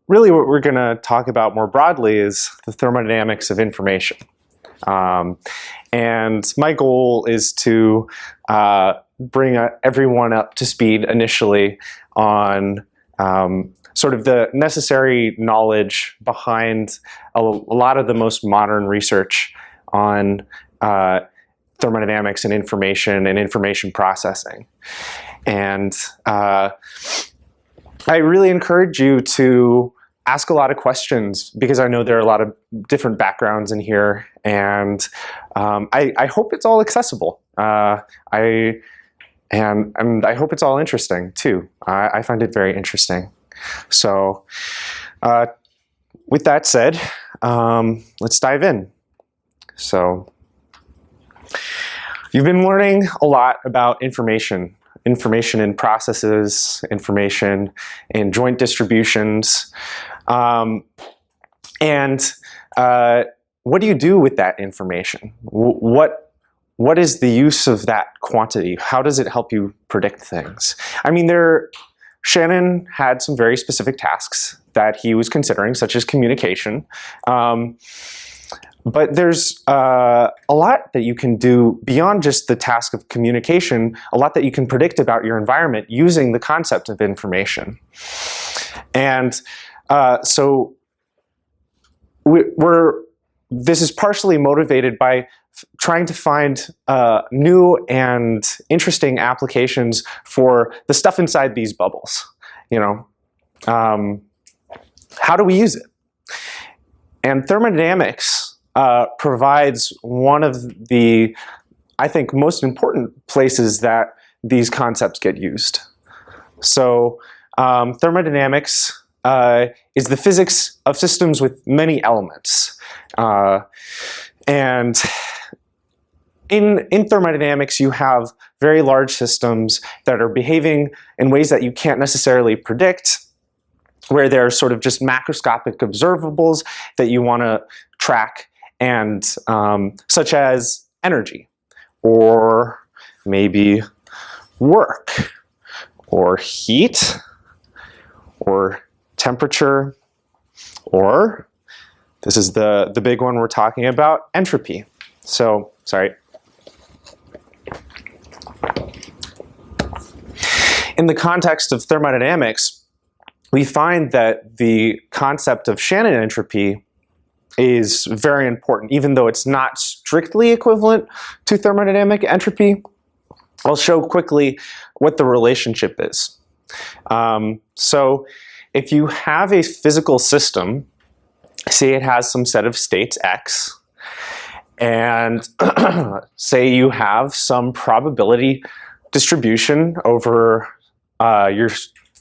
really what we're going to talk about more broadly is the thermodynamics of information. And my goal is to bring everyone up to speed initially on sort of the necessary knowledge behind a lot of the most modern research on thermodynamics and information processing. And I really encourage you to ask a lot of questions because I know there are a lot of different backgrounds in here, and I hope it's all accessible. And I hope it's all interesting too. I find it very interesting. So with that said, let's dive in. So you've been learning a lot about information in processes, information in joint distributions. And what do you do with that information? What is the use of that quantity? How does it help you predict things? I mean, Shannon had some very specific tasks that he was considering, such as communication. But there's a lot that you can do beyond just the task of communication, a lot that you can predict about your environment using the concept of information. And so this is partially motivated by trying to find new and interesting applications for the stuff inside these bubbles. You know, how do we use it? And thermodynamics provides one of the, I think, most important places that these concepts get used. So thermodynamics is the physics of systems with many elements. And in thermodynamics, you have very large systems that are behaving in ways that you can't necessarily predict, where they're sort of just macroscopic observables that you want to track, and such as energy, or maybe work, or heat, or temperature, or this is the big one we're talking about, entropy. So, sorry. In the context of thermodynamics, we find that the concept of Shannon entropy is very important, even though it's not strictly equivalent to thermodynamic entropy. I'll show quickly what the relationship is. So if you have a physical system, say it has some set of states x, and say you have some probability distribution over your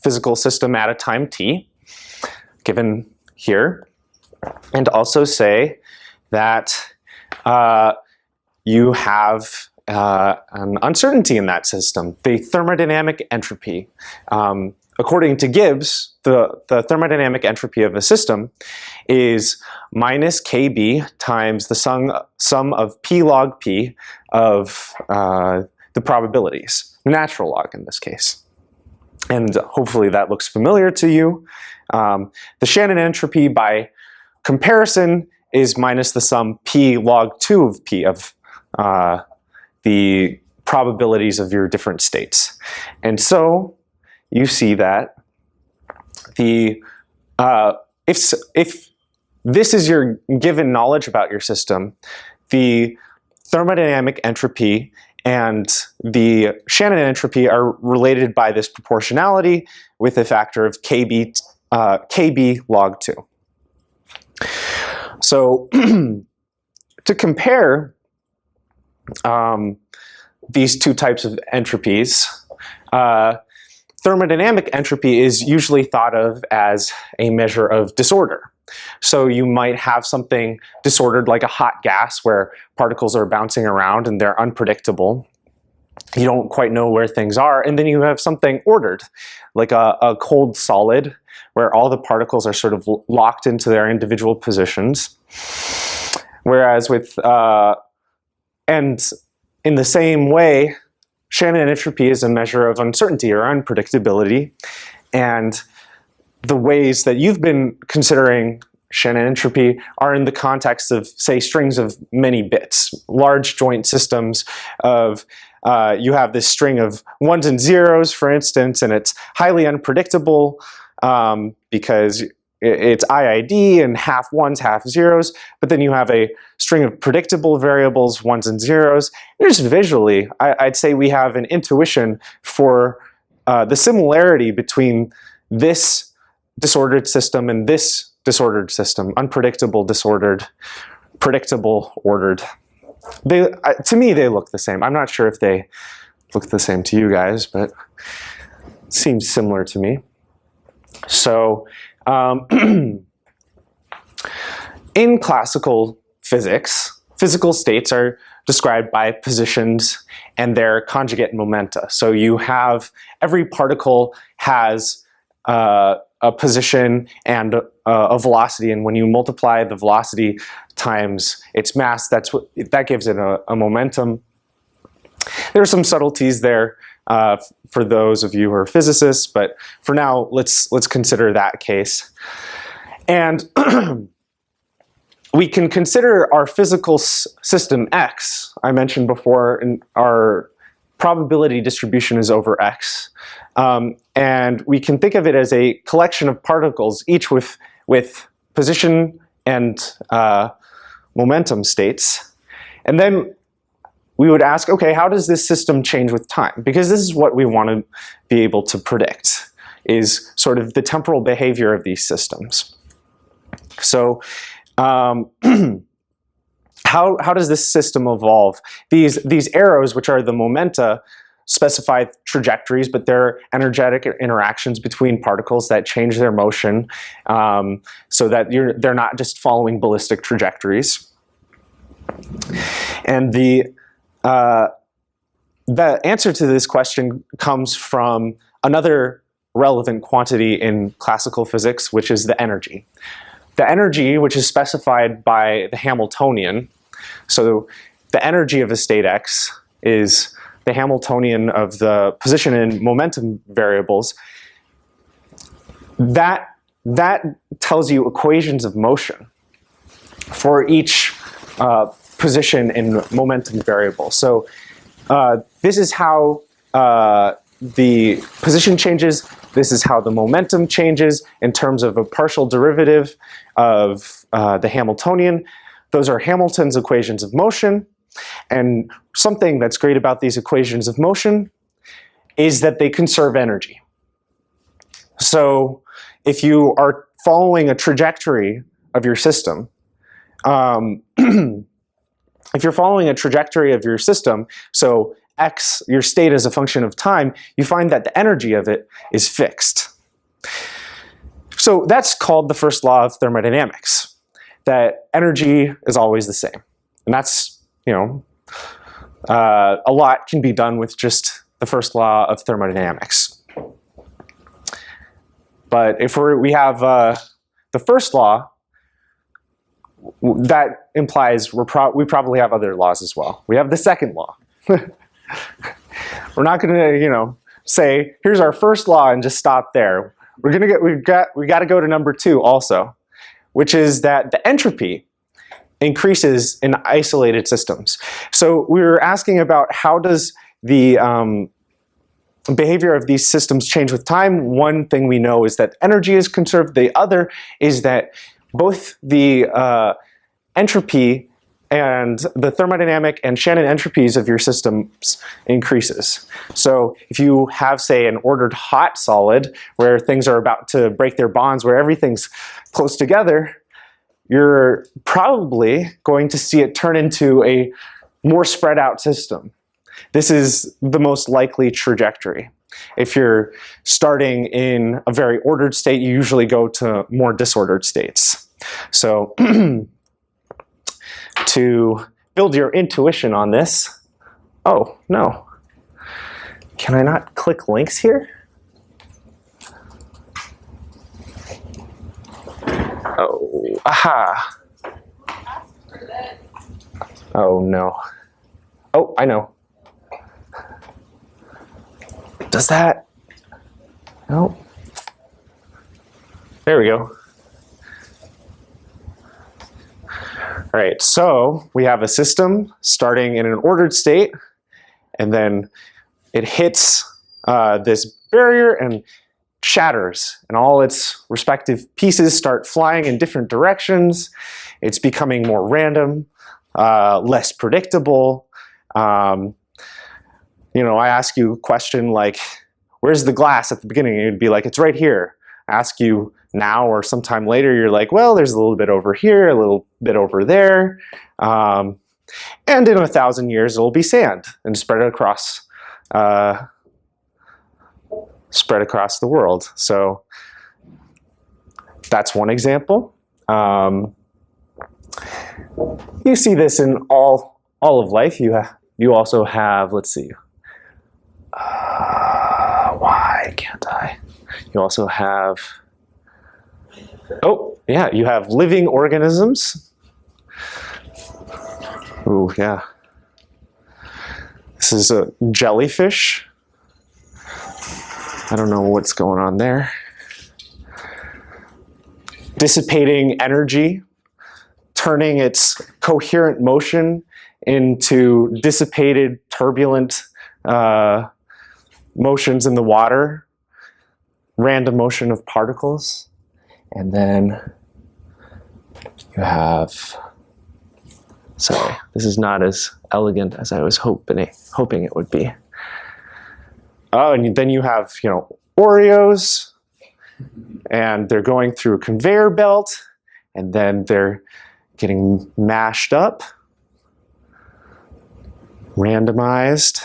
physical system at a time t, given here, and also say that you have an uncertainty in that system, the thermodynamic entropy. According to Gibbs, the thermodynamic entropy of a system is minus kb times the sum of p log p of the probabilities, natural log in this case. And hopefully that looks familiar to you. The Shannon entropy, by comparison, is minus the sum p log 2 of p of the probabilities of your different states. And so you see that if this is your given knowledge about your system, the thermodynamic entropy and the Shannon entropy are related by this proportionality with a factor of kb log 2. So to compare these two types of entropies, thermodynamic entropy is usually thought of as a measure of disorder. So you might have something disordered like a hot gas where particles are bouncing around and they're unpredictable. You don't quite know where things are. And then you have something ordered, like a cold solid where all the particles are sort of locked into their individual positions. Whereas with, and in the same way, Shannon entropy is a measure of uncertainty or unpredictability. And the ways that you've been considering Shannon entropy are in the context of, say, strings of many bits, large joint systems of, you have this string of ones and zeros, for instance, and it's highly unpredictable because it's IID and half ones, half zeros, but then you have a string of predictable variables, ones and zeros. Just visually, I'd say we have an intuition for the similarity between this disordered system and this disordered system, unpredictable, disordered, predictable, ordered. To me, they look the same. I'm not sure if they look the same to you guys, but it seems similar to me. So in classical physics, physical states are described by positions and their conjugate momenta. So you have, every particle has a position and a velocity, and when you multiply the velocity times its mass, that gives it a momentum. There are some subtleties there for those of you who are physicists, but for now, let's consider that case. And we can consider our physical system X. I mentioned before, our probability distribution is over X. And we can think of it as a collection of particles, each with position and momentum states. And then we would ask, okay, how does this system change with time? Because this is what we want to be able to predict, is sort of the temporal behavior of these systems. So how does this system evolve? These arrows, which are the momenta, specify trajectories, but they're energetic interactions between particles that change their motion so that they're not just following ballistic trajectories. And the answer to this question comes from another relevant quantity in classical physics, which is the energy. The energy, which is specified by the Hamiltonian, so the energy of a state X is the Hamiltonian of the position and momentum variables. That tells you equations of motion for each position and momentum variable. So this is how the position changes. This is how the momentum changes in terms of a partial derivative of the Hamiltonian. Those are Hamilton's equations of motion. And something that's great about these equations of motion is that they conserve energy. So if you are following a trajectory of your system, if you're following a trajectory of your system, so X, your state is a function of time, you find that the energy of it is fixed. So that's called the first law of thermodynamics, that energy is always the same. And that's, you know, a lot can be done with just the first law of thermodynamics. But if we have the first law, that implies we probably have other laws as well. We have the second law. We're not going to, you know, say here's our first law and just stop there. We got to go to number 2 also, which is that the entropy increases in isolated systems. So we were asking about how does the behavior of these systems change with time. One thing we know is that energy is conserved. The other is that both the entropy and the thermodynamic and Shannon entropies of your systems increases. So if you have, say, an ordered hot solid where things are about to break their bonds, where everything's close together, you're probably going to see it turn into a more spread out system. This is the most likely trajectory. If you're starting in a very ordered state, you usually go to more disordered states. So to build your intuition on this, oh no, can I not click links here? Oh, aha. Oh no. Oh, I know. Does that? No. There we go. All right, so we have a system starting in an ordered state, and then it hits this barrier and shatters, and all its respective pieces start flying in different directions. It's becoming more random, less predictable. You know, I ask you a question like, where's the glass at the beginning? And you'd be like, it's right here. I ask you now or sometime later, you're like, well, there's a little bit over here, a little bit over there. And in 1,000 years, it'll be sand and spread across the world. So that's one example. You see this in all of life. You also have, let's see, why can't I? You also have, oh yeah, you have living organisms. Ooh, yeah. This is a jellyfish. I don't know what's going on there. Dissipating energy, turning its coherent motion into dissipated, turbulent motions in the water, random motion of particles. And then you have, sorry, this is not as elegant as I was hoping it would be. Oh, and then you have, you know, Oreos, and they're going through a conveyor belt, and then they're getting mashed up, randomized,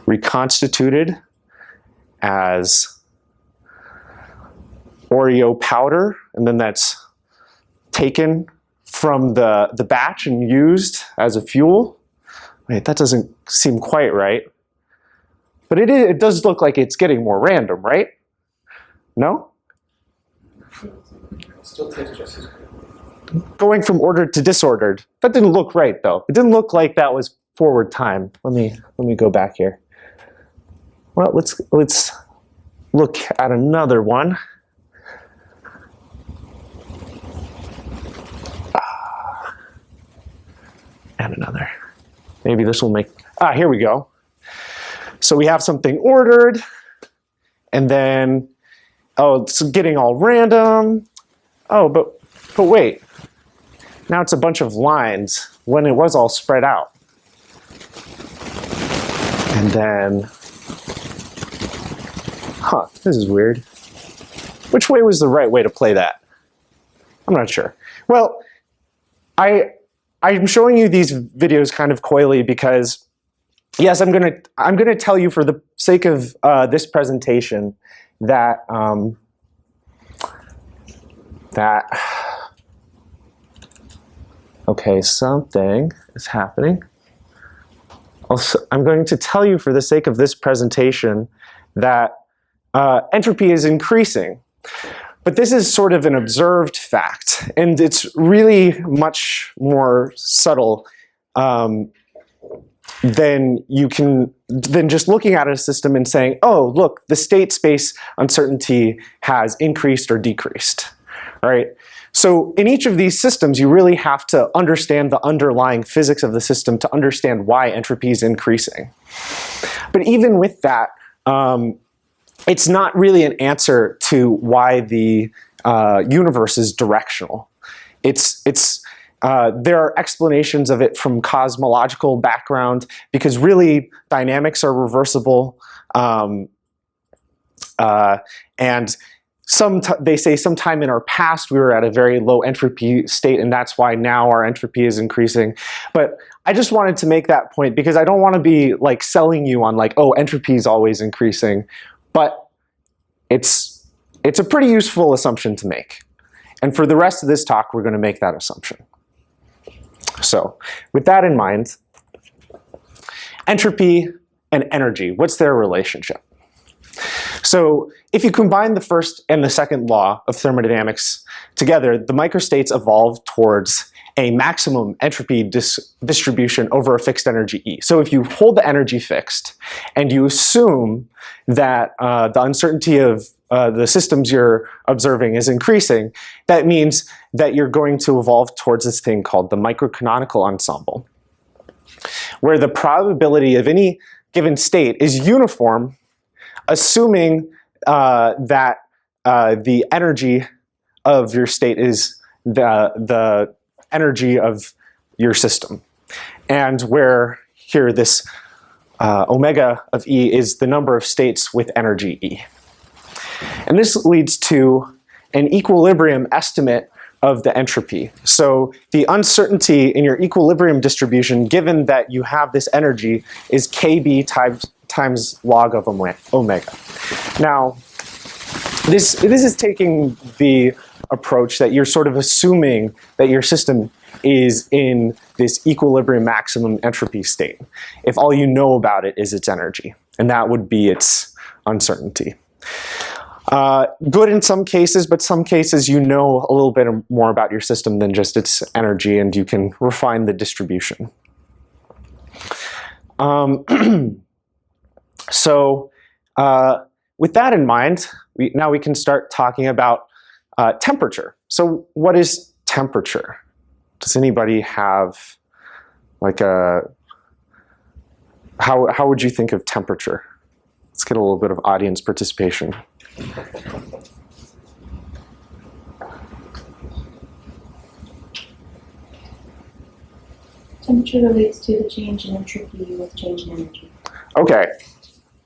reconstituted as Oreo powder, and then that's taken from the batch and used as a fuel. Wait, that doesn't seem quite right. But it does look like it's getting more random, right? No? Still tastes just as good. Going from ordered to disordered. That didn't look right, though. It didn't look like that was forward time. Let me go back here. Well, let's look at another one. And another. Maybe this will make, here we go. So we have something ordered, and then, oh, it's getting all random. Oh, but wait. Now it's a bunch of lines when it was all spread out. And then, this is weird. Which way was the right way to play that? I'm not sure. Well, I'm showing you these videos kind of coyly because, yes, I'm gonna tell you for the sake of this presentation that okay, something is happening. Also, I'm going to tell you for the sake of this presentation that entropy is increasing. But this is sort of an observed fact, and it's really much more subtle than just looking at a system and saying, oh, look, the state space uncertainty has increased or decreased. All right? So in each of these systems, you really have to understand the underlying physics of the system to understand why entropy is increasing. But even with that, it's not really an answer to why the universe is directional. There are explanations of it from cosmological background, because really dynamics are reversible, and they say sometime in our past we were at a very low entropy state, and that's why now our entropy is increasing. But I just wanted to make that point because I don't want to be like selling you on like, oh, entropy is always increasing. But it's a pretty useful assumption to make. And for the rest of this talk, we're going to make that assumption. So with that in mind, entropy and energy, what's their relationship? So if you combine the first and the second law of thermodynamics together, the microstates evolve towards a maximum entropy distribution over a fixed energy E. So if you hold the energy fixed and you assume that the uncertainty of the systems you're observing is increasing, that means that you're going to evolve towards this thing called the microcanonical ensemble, where the probability of any given state is uniform, assuming that the energy of your state is the energy of your system. And where here this omega of E is the number of states with energy E. And this leads to an equilibrium estimate of the entropy. So the uncertainty in your equilibrium distribution, given that you have this energy, is KB times log of omega. Now, this is taking the approach that you're sort of assuming that your system is in this equilibrium maximum entropy state, if all you know about it is its energy, and that would be its uncertainty. Good in some cases, but some cases you know a little bit more about your system than just its energy, and you can refine the distribution. So with that in mind, now we can start talking about temperature. So what is temperature? Does anybody have like how would you think of temperature? Let's get a little bit of audience participation. Temperature relates to the change in entropy with change in energy. Okay,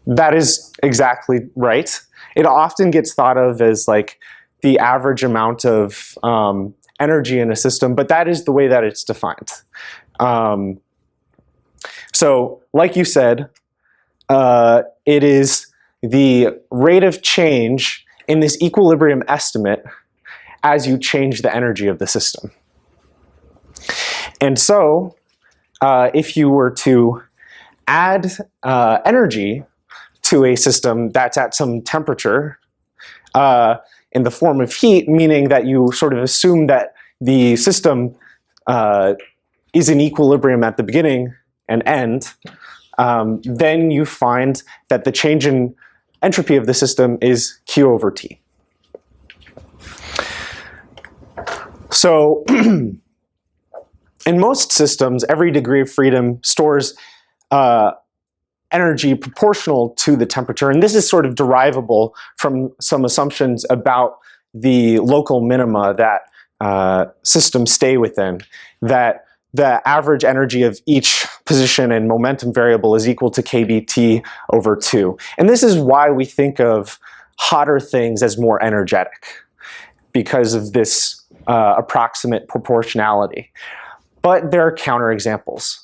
that is exactly right. It often gets thought of as like the average amount of energy in a system, but that is the way that it's defined. So, like you said, it is the rate of change in this equilibrium estimate as you change the energy of the system. And so, if you were to add energy to a system that's at some temperature in the form of heat, meaning that you sort of assume that the system is in equilibrium at the beginning and end, then you find that the change in entropy of the system is Q over T. So in most systems, every degree of freedom stores energy proportional to the temperature, and this is sort of derivable from some assumptions about the local minima that systems stay within, that the average energy of each position and momentum variable is equal to kBt over 2. And this is why we think of hotter things as more energetic, because of this approximate proportionality. But there are counterexamples,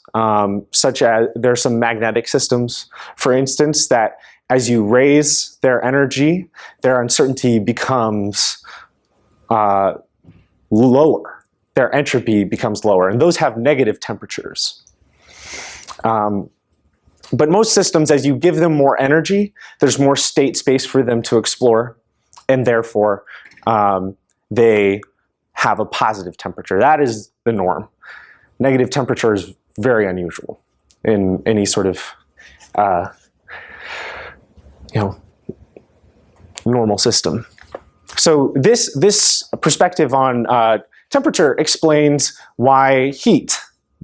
such as there are some magnetic systems, for instance, that as you raise their energy, their uncertainty becomes lower. Their entropy becomes lower, and those have negative temperatures. But most systems, as you give them more energy, there's more state space for them to explore, and therefore they have a positive temperature. That is the norm. Negative temperature is very unusual in any sort of normal system. So this perspective on temperature explains why heat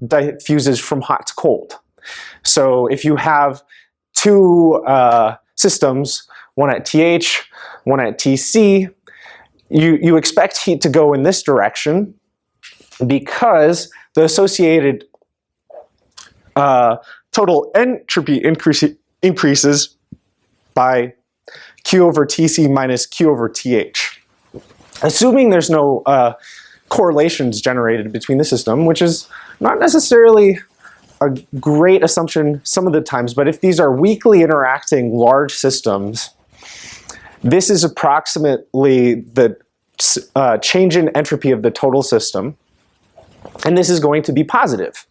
diffuses from hot to cold. So if you have two systems, one at TH, one at TC, you expect heat to go in this direction because the associated total entropy increases by Q over TC minus Q over TH. Assuming there's no correlations generated between the system, which is not necessarily a great assumption some of the times, but if these are weakly interacting large systems, this is approximately the change in entropy of the total system, and this is going to be positive.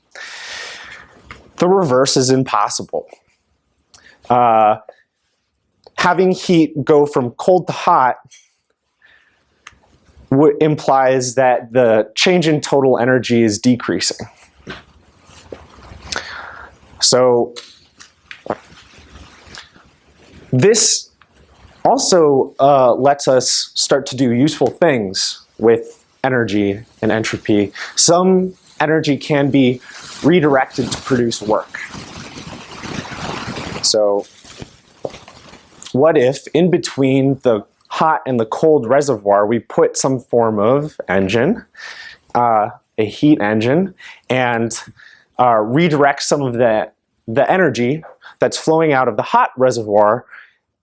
The reverse is impossible. having heat go from cold to hot implies that the change in total energy is decreasing. So this also lets us start to do useful things with energy and entropy. Some energy can be redirected to produce work. So what if in between the hot and the cold reservoir we put some form of engine, a heat engine, and redirect some of the energy that's flowing out of the hot reservoir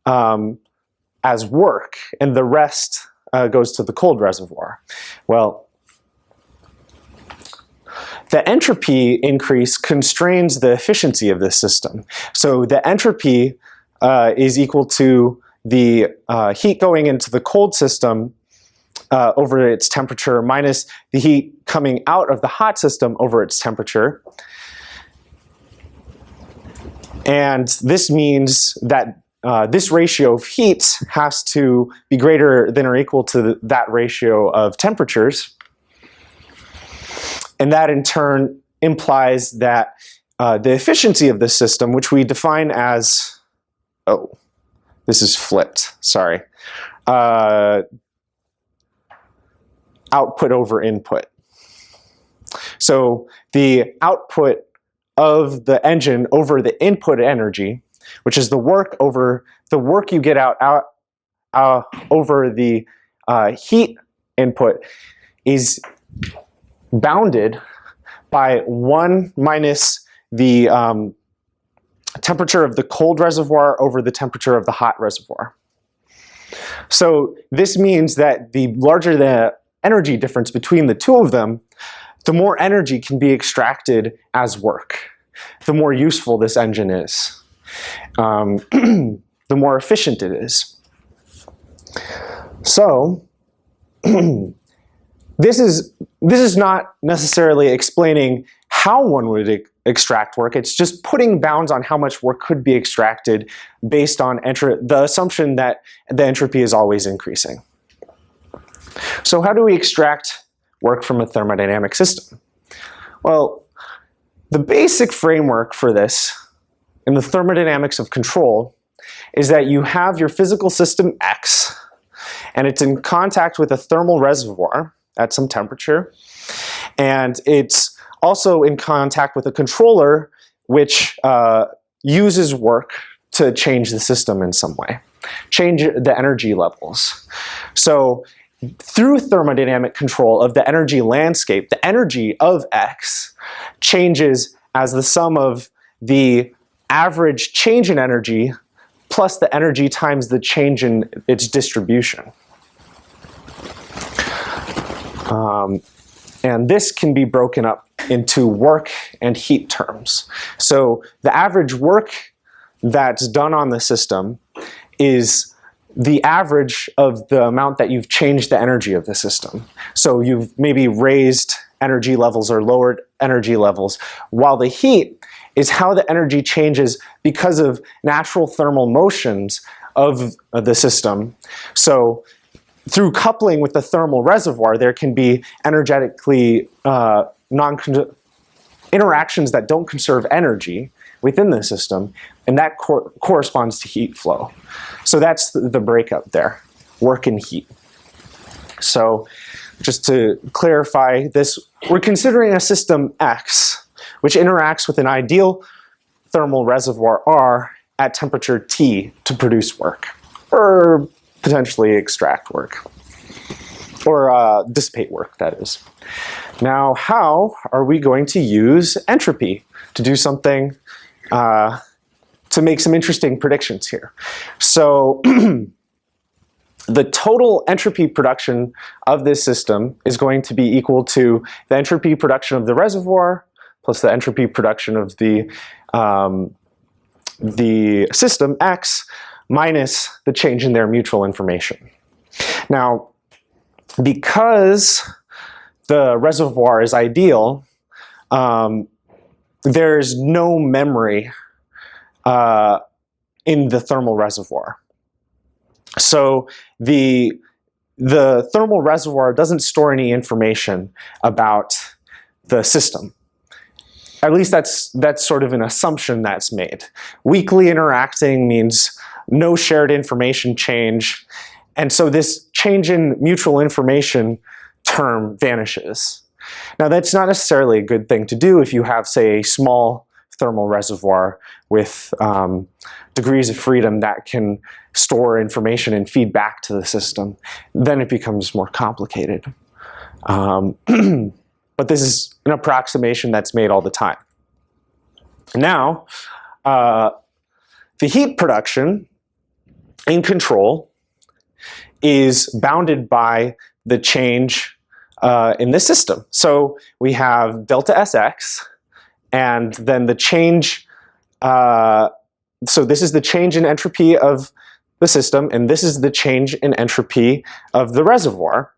as work, and the rest goes to the cold reservoir. Well, the entropy increase constrains the efficiency of this system. So the entropy is equal to the heat going into the cold system over its temperature minus the heat coming out of the hot system over its temperature. And this means that this ratio of heat has to be greater than or equal to that ratio of temperatures. And that in turn implies that the efficiency of this system, which we define as, oh, this is flipped, sorry, output over input. So the output of the engine over the input energy, which is the work over the work you get out over the heat input, is bounded by 1 minus the temperature of the cold reservoir over the temperature of the hot reservoir. So this means that the larger the energy difference between the two of them, the more energy can be extracted as work, the more useful this engine is, the more efficient it is. So this is not necessarily explaining how one would extract work. It's just putting bounds on how much work could be extracted based on the assumption that the entropy is always increasing. So how do we extract work from a thermodynamic system? Well, the basic framework for this in the thermodynamics of control is that you have your physical system X, and it's in contact with a thermal reservoir at some temperature, and it's also in contact with a controller which uses work to change the system in some way, change the energy levels. So through thermodynamic control of the energy landscape, the energy of X changes as the sum of the average change in energy plus the energy times the change in its distribution. And this can be broken up into work and heat terms. So the average work that's done on the system is the average of the amount that you've changed the energy of the system. So you've maybe raised energy levels or lowered energy levels, while the heat is how the energy changes because of natural thermal motions of the system. So through coupling with the thermal reservoir, there can be energetically interactions that don't conserve energy within the system, and that corresponds to heat flow. So that's the breakup there, work and heat. So just to clarify this, we're considering a system X, which interacts with an ideal thermal reservoir R at temperature T to produce work, or potentially extract work, or dissipate work, that is. Now, how are we going to use entropy to do something, to make some interesting predictions here? So the total entropy production of this system is going to be equal to the entropy production of the reservoir plus the entropy production of the system X minus the change in their mutual information. Now, because the reservoir is ideal, there's no memory in the thermal reservoir. So the thermal reservoir doesn't store any information about the system. At least that's sort of an assumption that's made. Weakly interacting means no shared information change, and so this change in mutual information term vanishes. Now that's not necessarily a good thing to do if you have, say, a small thermal reservoir with degrees of freedom that can store information and feed back to the system. Then it becomes more complicated. But this is an approximation that's made all the time. Now, the heat production in control is bounded by the change in the system. So we have delta Sx, and then the change, so this is the change in entropy of the system, and this is the change in entropy of the reservoir.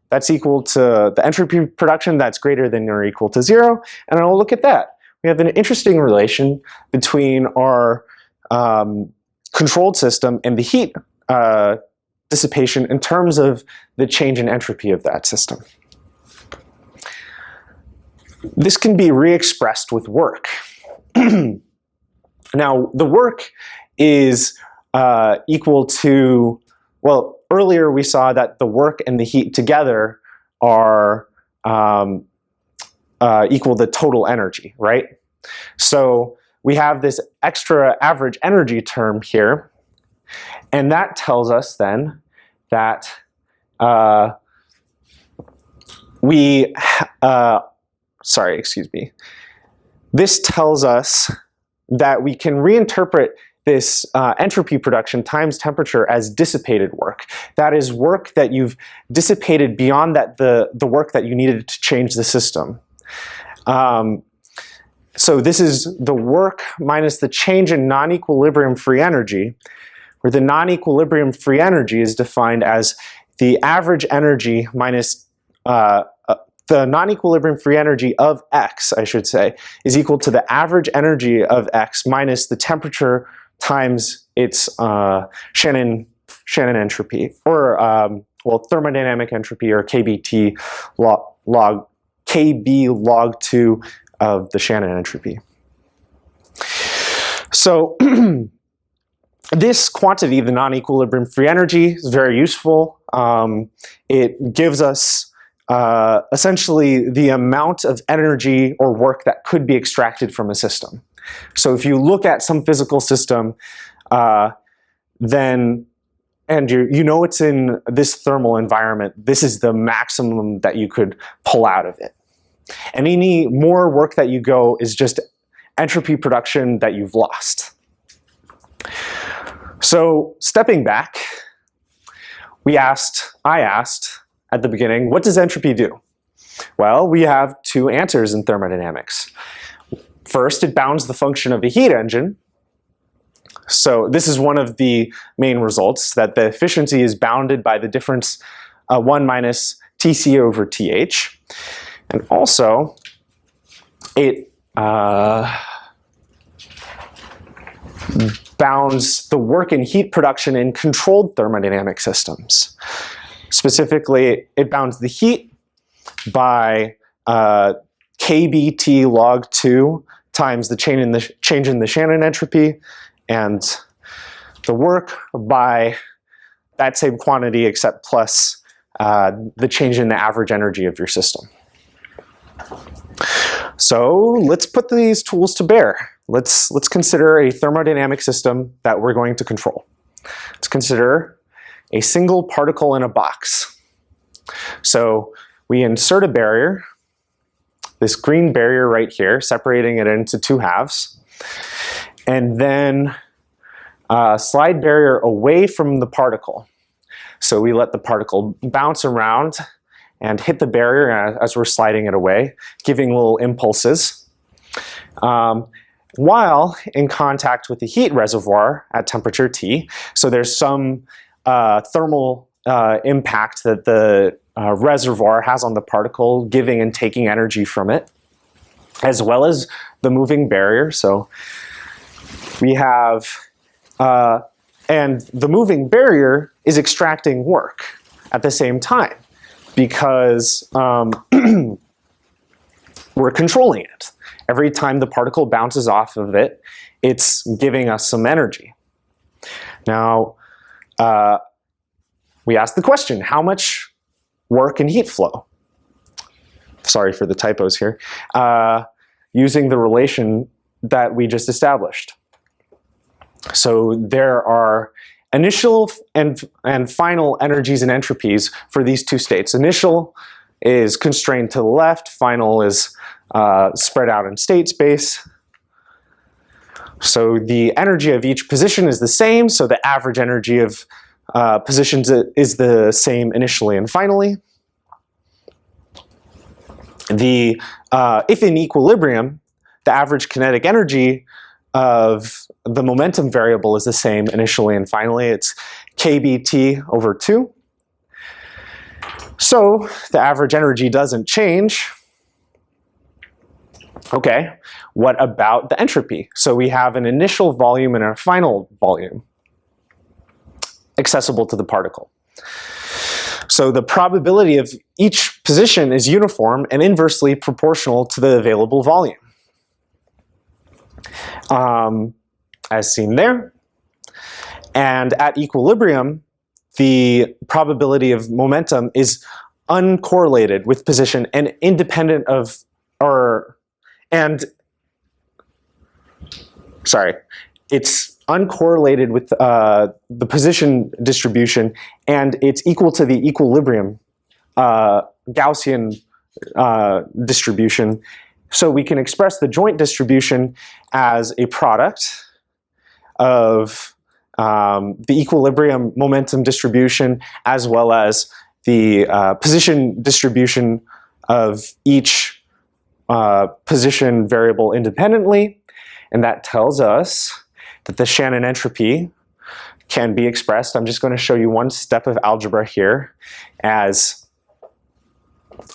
That's equal to the entropy production that's greater than or equal to 0, and I'll look at that. We have an interesting relation between our controlled system and the heat dissipation in terms of the change in entropy of that system. This can be re-expressed with work. Now, the work is equal to, well, earlier we saw that the work and the heat together are equal to total energy, right? So we have this extra average energy term here, and that tells us then that this tells us that we can reinterpret this entropy production times temperature as dissipated work. That is work that you've dissipated beyond that the work that you needed to change the system. So this is the work minus the change in non-equilibrium free energy, where the non-equilibrium free energy is defined as the average energy minus the non-equilibrium free energy of X, I should say, is equal to the average energy of X minus the temperature times its Shannon entropy, or well, thermodynamic entropy, or KBT log KB log 2 of the Shannon entropy. So this quantity, the non-equilibrium free energy, is very useful. It gives us essentially the amount of energy or work that could be extracted from a system. So if you look at some physical system, then, and you know it's in this thermal environment, this is the maximum that you could pull out of it. And any more work that you go is just entropy production that you've lost. So stepping back, I asked at the beginning, what does entropy do? Well, we have two answers in thermodynamics. First, it bounds the function of a heat engine. So this is one of the main results, that the efficiency is bounded by the difference 1 minus Tc over Th. And also, it bounds the work and heat production in controlled thermodynamic systems. Specifically, it bounds the heat by KBT log 2 times the change in the Shannon entropy, and the work by that same quantity except plus the change in the average energy of your system. So let's put these tools to bear. Let's consider a thermodynamic system that we're going to control. Let's consider a single particle in a box. So we insert a barrier, this green barrier right here, separating it into two halves, and then slide barrier away from the particle. So we let the particle bounce around and hit the barrier as we're sliding it away, giving little impulses, while in contact with the heat reservoir at temperature T. So there's some thermal impact that the reservoir has on the particle, giving and taking energy from it, as well as the moving barrier. So we have And the moving barrier is extracting work at the same time because we're controlling it. Every time the particle bounces off of it, it's giving us some energy. Now, we ask the question, how much work and heat flow? Sorry for the typos here. Using the relation that we just established. So there are initial and final energies and entropies for these two states. Initial is constrained to the left, final is spread out in state space. So the energy of each position is the same, so the average energy of positions is the same initially and finally. If in equilibrium, the average kinetic energy of the momentum variable is the same initially and finally. It's kBt over 2. So the average energy doesn't change. Okay, what about the entropy? So we have an initial volume and a final volume accessible to the particle. So the probability of each position is uniform and inversely proportional to the available volume. As seen there. And at equilibrium, the probability of momentum is uncorrelated with position and independent of, it's uncorrelated with the position distribution, and it's equal to the equilibrium Gaussian distribution. So we can express the joint distribution as a product of the equilibrium momentum distribution as well as the position distribution of each position variable independently. And that tells us that the Shannon entropy can be expressed. I'm just going to show you one step of algebra here as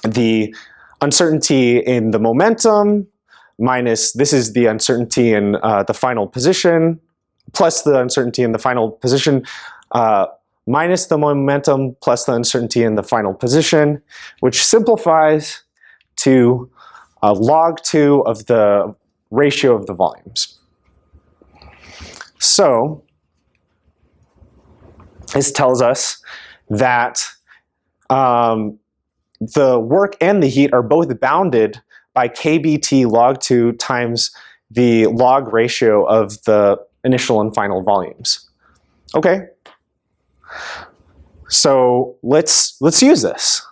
the uncertainty in the momentum minus, this is the uncertainty in the final position, plus the uncertainty in the final position, minus the momentum plus the uncertainty in the final position, which simplifies to log 2 of the ratio of the volumes. So this tells us that the work and the heat are both bounded by kBt log 2 times the log ratio of the initial and final volumes. Okay, so let's use this.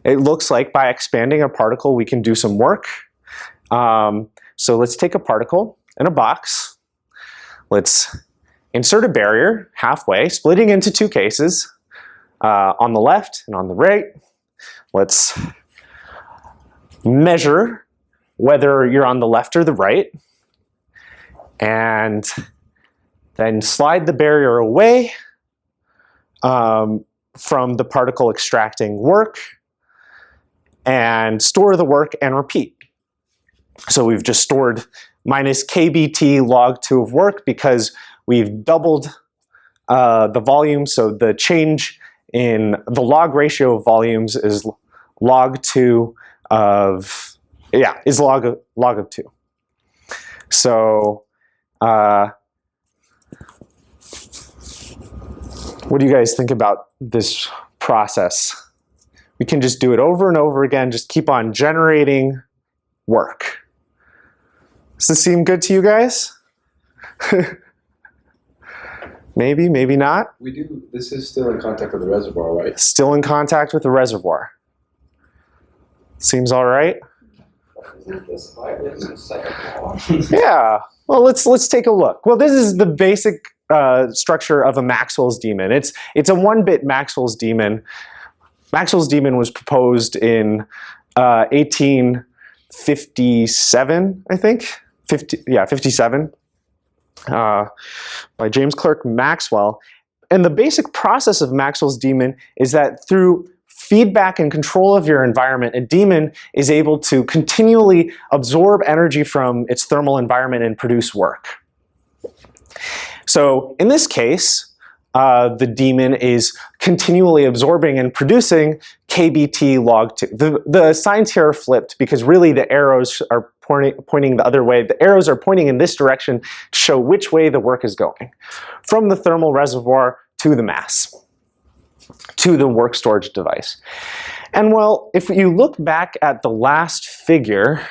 It looks like by expanding a particle we can do some work. So let's take a particle in a box. Let's insert a barrier halfway, splitting into two cases, on the left and on the right. Let's measure whether you're on the left or the right, and then slide the barrier away from the particle extracting work, and store the work and repeat. So we've just stored minus kBt log 2 of work because we've doubled the volume, so the change in the log ratio of volumes is log 2 of, is log of 2. So what do you guys think about this process? We can just do it over and over again, just keep on generating work. Does this seem good to you guys? Maybe, maybe not. We do. This is still in contact with the reservoir, right? Still in contact with the reservoir. Seems all right? Isn't this violating the second law? Yeah. Well, let's take a look. Well, this is the basic structure of a Maxwell's demon. It's a one-bit Maxwell's demon. Maxwell's demon was proposed in 1857, I think. 57. By James Clerk Maxwell. And the basic process of Maxwell's demon is that through feedback and control of your environment, a demon is able to continually absorb energy from its thermal environment and produce work. So in this case, the daemon is continually absorbing and producing kBt log 2. The signs here are flipped because really the arrows are pointing the other way. The arrows are pointing in this direction to show which way the work is going, from the thermal reservoir to the mass, to the work storage device. And well, if you look back at the last figure,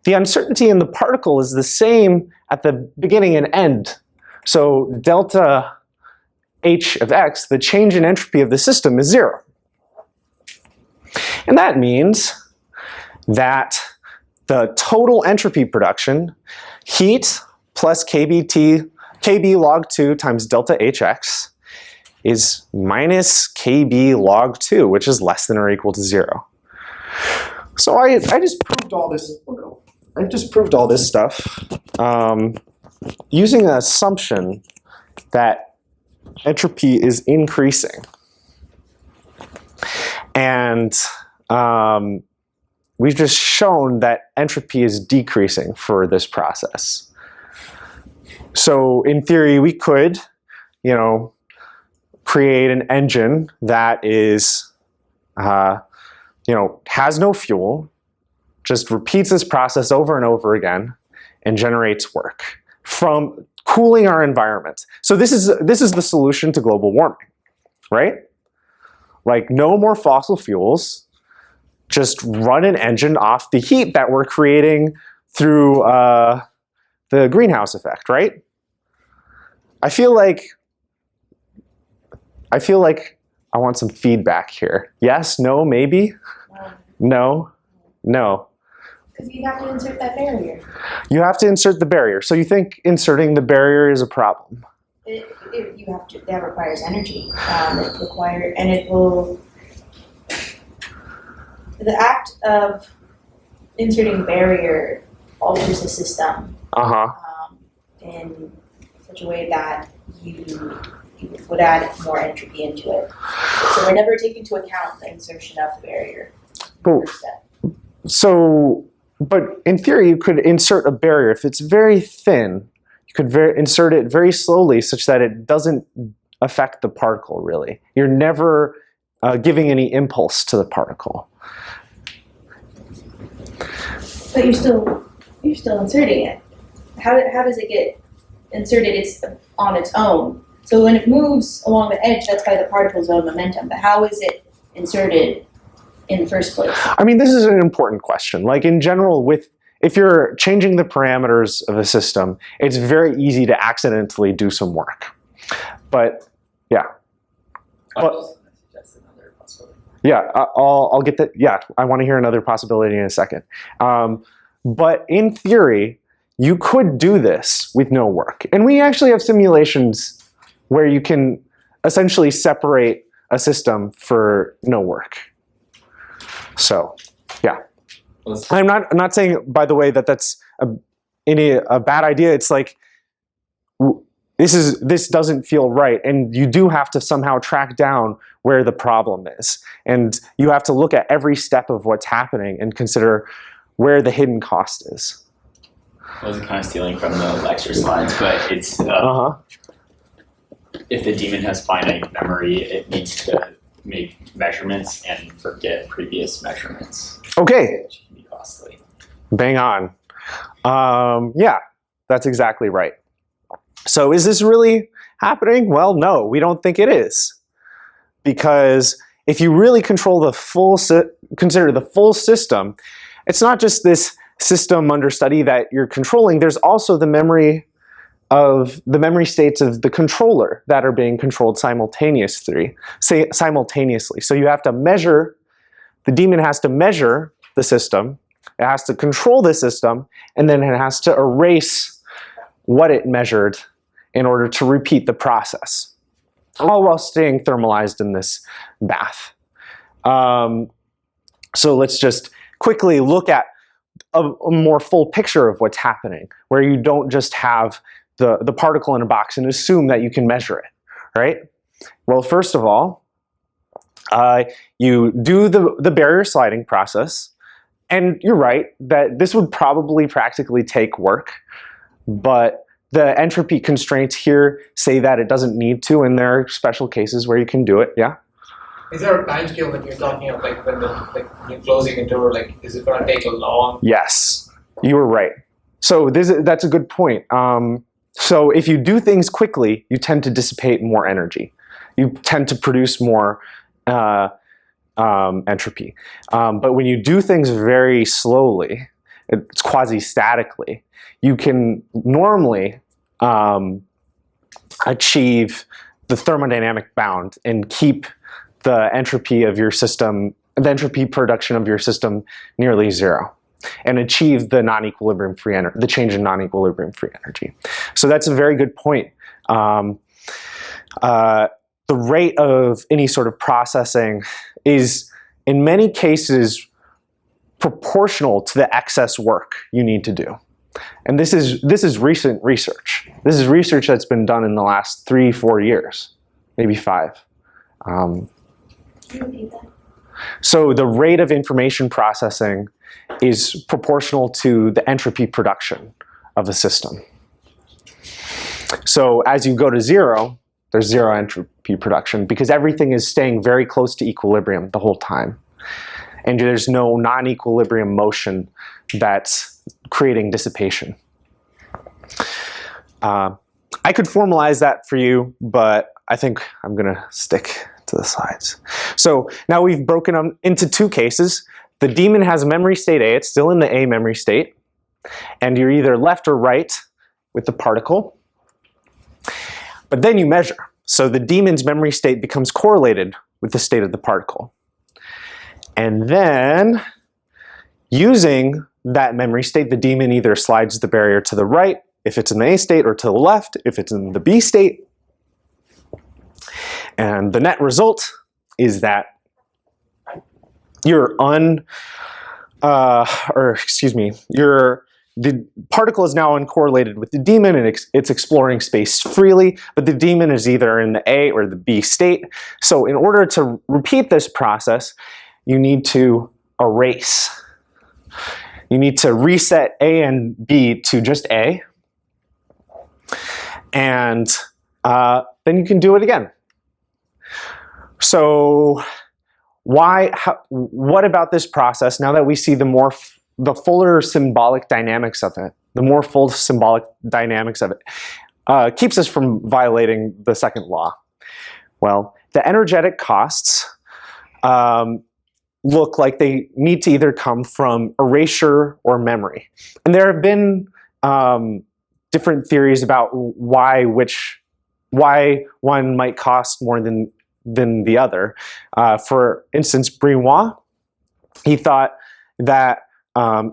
the uncertainty in the particle is the same at the beginning and end. So delta H of x, the change in entropy of the system, is 0. And that means that the total entropy production, heat plus kb log 2 times delta Hx, is minus kb log 2, which is less than or equal to 0. So I just proved all this. I just proved all this stuff using an assumption that entropy is increasing. And we've just shown that entropy is decreasing for this process. So in theory, we could, create an engine that is, has no fuel, just repeats this process over and over again, and generates work from cooling our environment. So this is the solution to global warming, right? Like no more fossil fuels, just run an engine off the heat that we're creating through the greenhouse effect, right? I feel like I want some feedback here. Yes, no, maybe? No, no. Because you have to insert that barrier. You have to insert the barrier. So you think inserting the barrier is a problem? That requires energy. The act of inserting a barrier alters the system in such a way that you would add more entropy into it. So we're never taking into account the insertion of the barrier. But in theory, you could insert a barrier. If it's very thin, you could insert it very slowly such that it doesn't affect the particle, really. You're never giving any impulse to the particle. But you're still inserting it. How does it get inserted? It's on its own. So when it moves along the edge, that's by the particle's own momentum. But how is it inserted in the first place? I mean, this is an important question. Like in general, if you're changing the parameters of a system, it's very easy to accidentally do some work. But yeah. Yeah, I'll get that. Yeah, I want to hear another possibility in a second. But in theory, you could do this with no work. And we actually have simulations where you can essentially separate a system for no work. So, yeah. I'm not saying, by the way, that that's a bad idea. It's like this doesn't feel right, and you do have to somehow track down where the problem is, and you have to look at every step of what's happening and consider where the hidden cost is. I was kind of stealing from the lecture slides, but it's if the daemon has finite memory, it needs to make measurements and forget previous measurements. Okay. Which can be costly. Bang on. Yeah, that's exactly right. So is this really happening? Well, no, we don't think it is. Because if you really control the consider the full system, it's not just this system under study that you're controlling, there's also the memory states of the controller that are being controlled simultaneously. So you have to measure, the daemon has to measure the system, it has to control the system, and then it has to erase what it measured in order to repeat the process, all while staying thermalized in this bath. So let's just quickly look at a more full picture of what's happening, where you don't just have the particle in a box and assume that you can measure it, right? Well, first of all, you do the barrier sliding process, and you're right that this would probably practically take work, but the entropy constraints here say that it doesn't need to, and there are special cases where you can do it, yeah? Is there a time scale that you're talking of, like when you're closing a door, like is it going to take a long? Yes, you were right. So that's a good point. So if you do things quickly, you tend to dissipate more energy. You tend to produce more entropy. But when you do things very slowly, it's quasi-statically, you can normally achieve the thermodynamic bound and keep the entropy of your system, the entropy production of your system nearly zero, and achieve the non-equilibrium free energy, the change in non-equilibrium free energy. So that's a very good point. The rate of any sort of processing is, in many cases, proportional to the excess work you need to do. And this is recent research. This is research that's been done in the last 3-4 years, maybe 5. Can you repeat that? So the rate of information processing is proportional to the entropy production of the system. So as you go to zero, there's zero entropy production because everything is staying very close to equilibrium the whole time. And there's no non-equilibrium motion that's creating dissipation. I could formalize that for you, but I think I'm gonna stick to the slides. So now we've broken them into 2 cases. The daemon has a memory state A, it's still in the A memory state, and you're either left or right with the particle. But then you measure. So the daemon's memory state becomes correlated with the state of the particle. And then, using that memory state, the daemon either slides the barrier to the right, if it's in the A state, or to the left, if it's in the B state. And the net result is that the particle is now uncorrelated with the daemon and it's exploring space freely, but the daemon is either in the A or the B state. So in order to repeat this process, you need to erase. You need to reset A and B to just A, and then you can do it again. So what about this process, now that we see the fuller symbolic dynamics of it, the more full symbolic dynamics of it, keeps us from violating the second law? Well, the energetic costs look like they need to either come from erasure or memory. And there have been different theories about why one might cost more than the other. For instance, Brinois, he thought that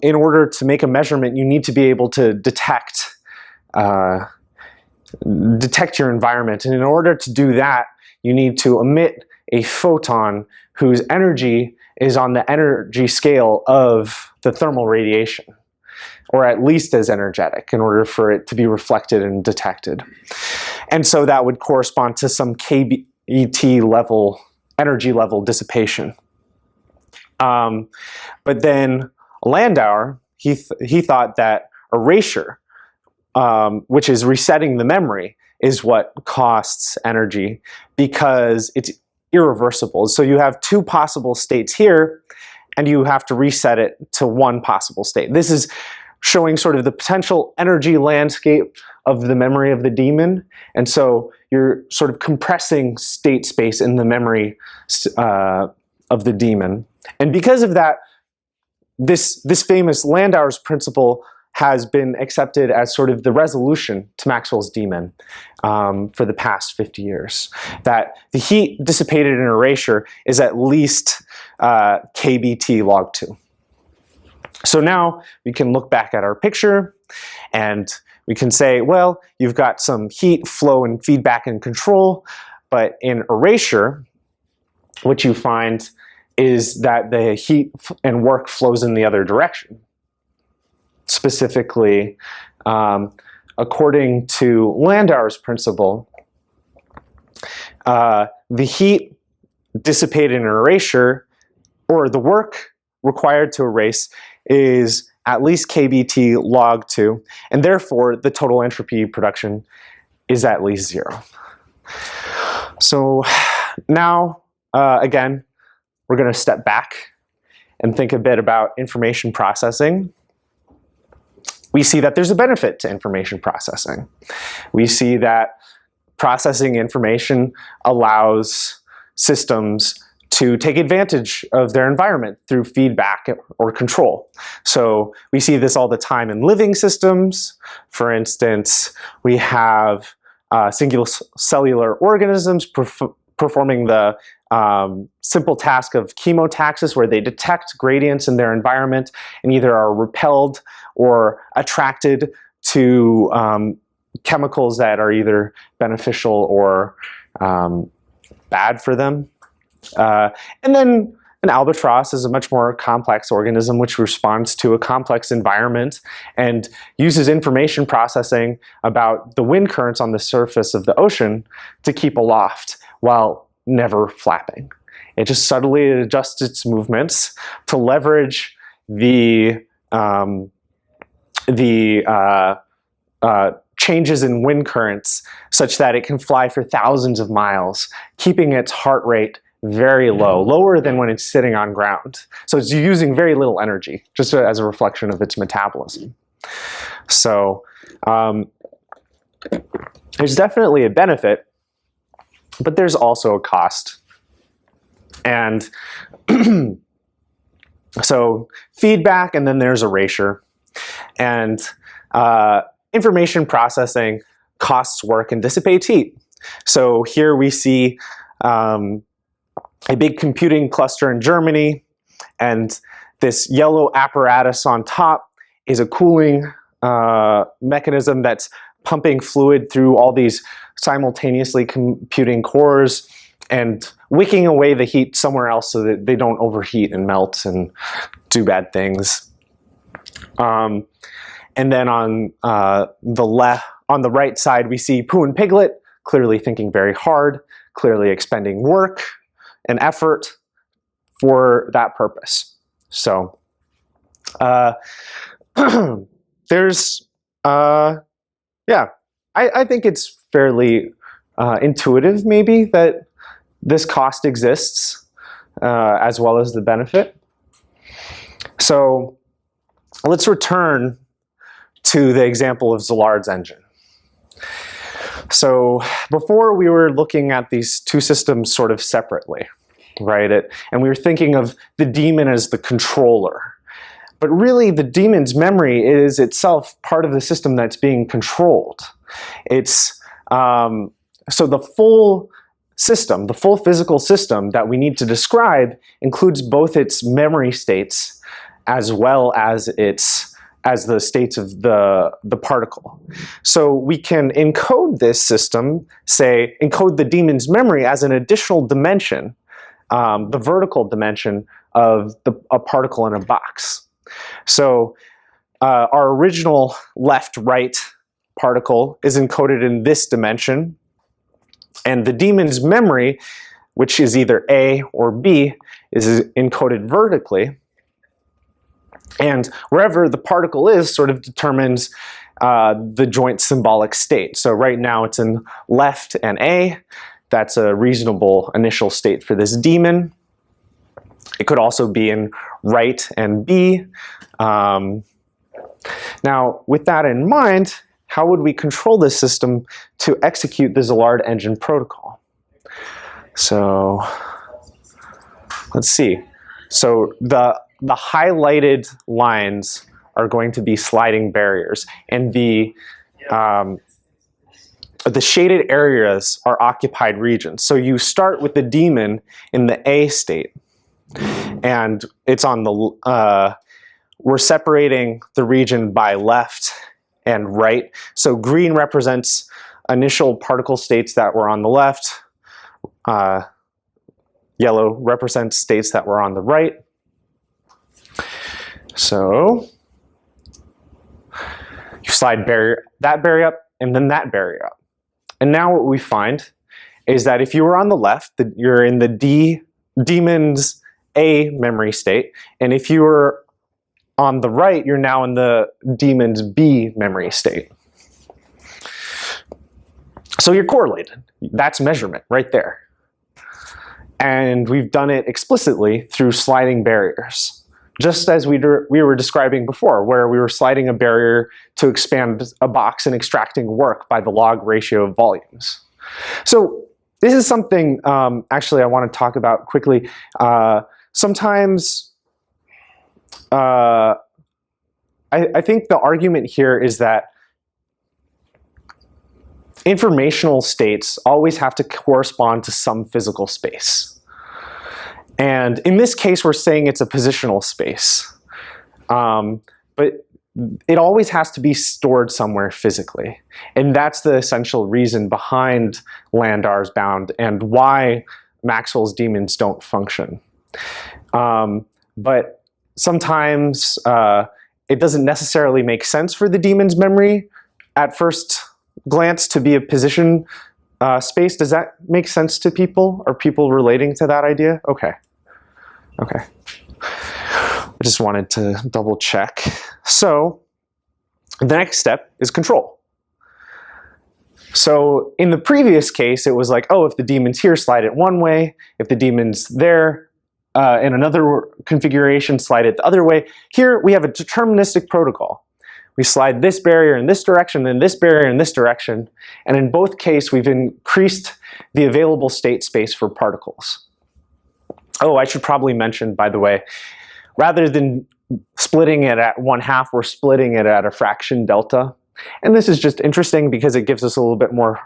in order to make a measurement, you need to be able to detect your environment. And in order to do that, you need to emit a photon whose energy is on the energy scale of the thermal radiation, or at least as energetic, in order for it to be reflected and detected. And so that would correspond to some KBT level, energy level dissipation. But then Landauer, he thought that erasure, which is resetting the memory, is what costs energy because it's irreversible. So you have 2 possible states here, and you have to reset it to 1 possible state. This is showing sort of the potential energy landscape of the memory of the daemon, and so you're sort of compressing state space in the memory of the daemon. And because of that, this famous Landauer's principle has been accepted as sort of the resolution to Maxwell's daemon for the past 50 years. That the heat dissipated in erasure is at least kBT log 2. So now we can look back at our picture and we can say, well, you've got some heat flow and feedback and control, but in erasure, what you find is that the heat and work flows in the other direction. Specifically, according to Landauer's principle, the heat dissipated in erasure, or the work required to erase, is at least kBt log 2, and therefore the total entropy production is at least 0. So now, again, we're going to step back and think a bit about information processing. We see that there's a benefit to information processing. We see that processing information allows systems to take advantage of their environment through feedback or control. So we see this all the time in living systems. For instance, we have singular cellular organisms performing the simple task of chemotaxis, where they detect gradients in their environment and either are repelled or attracted to chemicals that are either beneficial or bad for them. And then an albatross is a much more complex organism which responds to a complex environment and uses information processing about the wind currents on the surface of the ocean to keep aloft while never flapping. It just subtly adjusts its movements to leverage the changes in wind currents such that it can fly for thousands of miles, keeping its heart rate very low, lower than when it's sitting on ground. So it's using very little energy, just as a reflection of its metabolism. So there's definitely a benefit, but there's also a cost. And so feedback, and then there's erasure. And information processing costs work and dissipates heat. So here we see a big computing cluster in Germany, and this yellow apparatus on top is a cooling mechanism that's pumping fluid through all these simultaneously computing cores and wicking away the heat somewhere else so that they don't overheat and melt and do bad things. And then on the right side, we see Pooh and Piglet, clearly thinking very hard, clearly expending work and effort for that purpose. So there's, yeah, I think it's fairly intuitive maybe that this cost exists as well as the benefit. So let's return to the example of Zillard's engine. So before we were looking at these two systems sort of separately, right? And we were thinking of the daemon as the controller. But really the daemon's memory is itself part of the system that's being controlled. It's, so the full system, the full physical system that we need to describe includes both its memory states as well as the states of the particle. So we can encode this system, say, encode the daemon's memory as an additional dimension, the vertical dimension of a particle in a box. So our original left-right particle is encoded in this dimension, and the daemon's memory, which is either A or B, is encoded vertically. And wherever the particle is sort of determines the joint symbolic state. So right now it's in left and A. That's a reasonable initial state for this daemon. It could also be in right and B. Now, with that in mind, how would we control this system to execute the Zillard Engine protocol? So let's see. So the highlighted lines are going to be sliding barriers, and the shaded areas are occupied regions. So you start with the daemon in the A state, and it's on the, we're separating the region by left and right. So green represents initial particle states that were on the left, yellow represents states that were on the right. So you slide that barrier up and then that barrier up. And now what we find is that if you were on the left, you're in the daemon's A memory state, and if you were on the right, you're now in the daemon's B memory state. So you're correlated. That's measurement right there. And we've done it explicitly through sliding barriers. Just as we were describing before, where we were sliding a barrier to expand a box and extracting work by the log ratio of volumes. So this is something actually I want to talk about quickly. Sometimes I think the argument here is that informational states always have to correspond to some physical space. And in this case, we're saying it's a positional space. But it always has to be stored somewhere physically. And that's the essential reason behind Landauer's bound and why Maxwell's daemons don't function. But sometimes it doesn't necessarily make sense for the daemon's memory at first glance to be a position space. Does that make sense to people? Are people relating to that idea? Okay. Okay. I just wanted to double check. So the next step is control. So in the previous case, it was like, oh, if the daemon's here, slide it one way. If the daemon's there in another configuration, slide it the other way. Here we have a deterministic protocol. We slide this barrier in this direction, then this barrier in this direction. And in both cases, we've increased the available state space for particles. Oh, I should probably mention, by the way, rather than splitting it at 1/2, we're splitting it at a fraction delta. And this is just interesting because it gives us a little bit more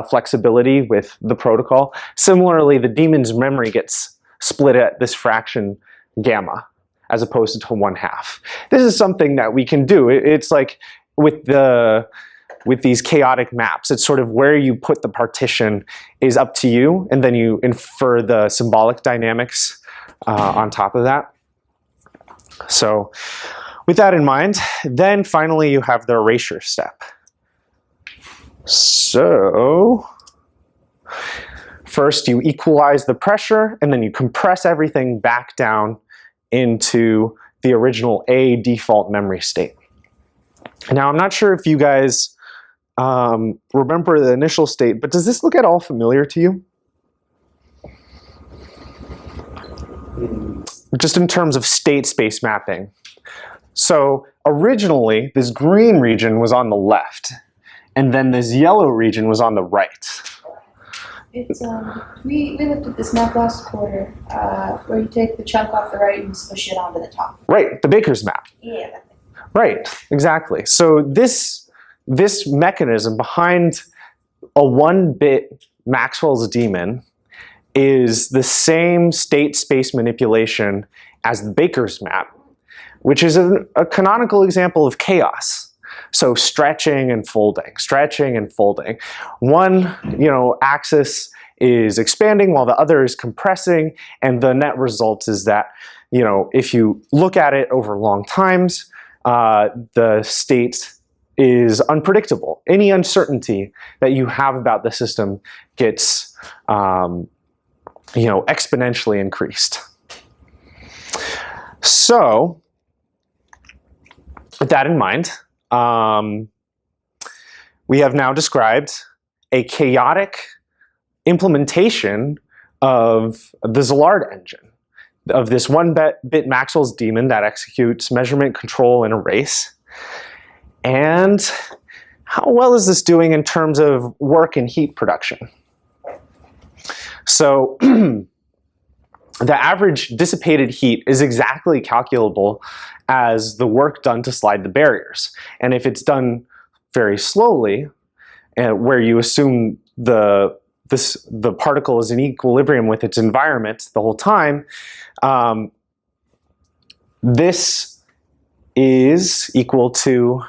flexibility with the protocol. Similarly, the daemon's memory gets split at this fraction gamma, as opposed to 1/2. This is something that we can do. It's like with these chaotic maps, it's sort of where you put the partition is up to you, and then you infer the symbolic dynamics on top of that. So with that in mind, then finally you have the erasure step. So first you equalize the pressure, and then you compress everything back down into the original A default memory state. Now, I'm not sure if you guys remember the initial state, but does this look at all familiar to you? Just in terms of state space mapping. So originally, this green region was on the left, and then this yellow region was on the right. It's we looked at this map last quarter, where you take the chunk off the right and smush it onto the top. Right, the Baker's map. Yeah, that thing. Right, exactly. So this mechanism behind a 1-bit Maxwell's daemon is the same state space manipulation as the Baker's map, which is a canonical example of chaos. So stretching and folding, stretching and folding. One, axis is expanding while the other is compressing, and the net result is that, if you look at it over long times, the state is unpredictable. Any uncertainty that you have about the system gets, exponentially increased. So, with that in mind, we have now described a chaotic implementation of the Zillard Engine, of this 1-bit Maxwell's daemon that executes measurement, control, and erase. And how well is this doing in terms of work and heat production? So the average dissipated heat is exactly calculable as the work done to slide the barriers. And if it's done very slowly, where you assume the particle is in equilibrium with its environment the whole time, this is equal to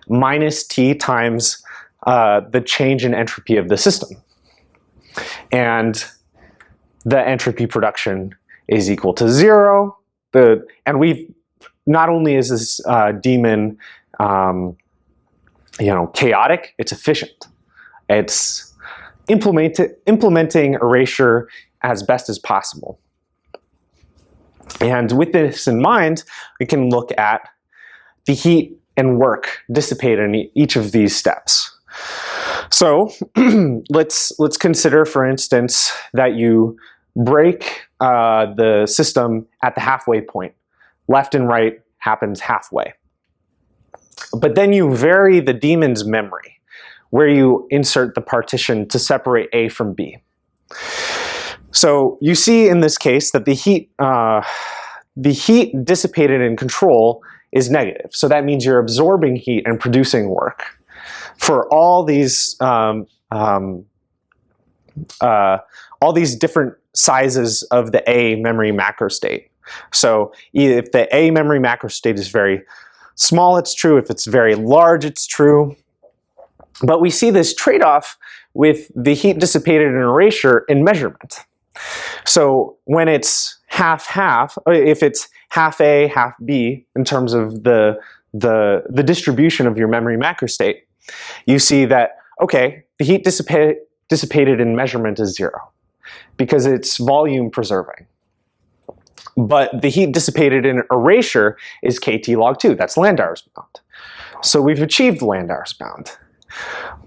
minus T times the change in entropy of the system. And the entropy production is equal to 0. And we've not only is this daemon chaotic, it's efficient. It's implementing erasure as best as possible. And with this in mind, we can look at the heat and work dissipated in each of these steps. So let's consider, for instance, that you break the system at the halfway point. Left and right happens halfway. But then you vary the daemon's memory, where you insert the partition to separate A from B. So you see in this case that the heat dissipated in control is negative. So that means you're absorbing heat and producing work for all these different sizes of the A memory macro state. So if the A memory macro state is very small, it's true. If it's very large, it's true. But we see this trade-off with the heat dissipated in erasure in measurement. So when it's half-half, if it's half A, half B in terms of the distribution of your memory macro state, you see that, okay, the heat dissipated in measurement is 0 because it's volume preserving. But the heat dissipated in erasure is kT log 2. That's Landauer's bound. So we've achieved Landauer's bound.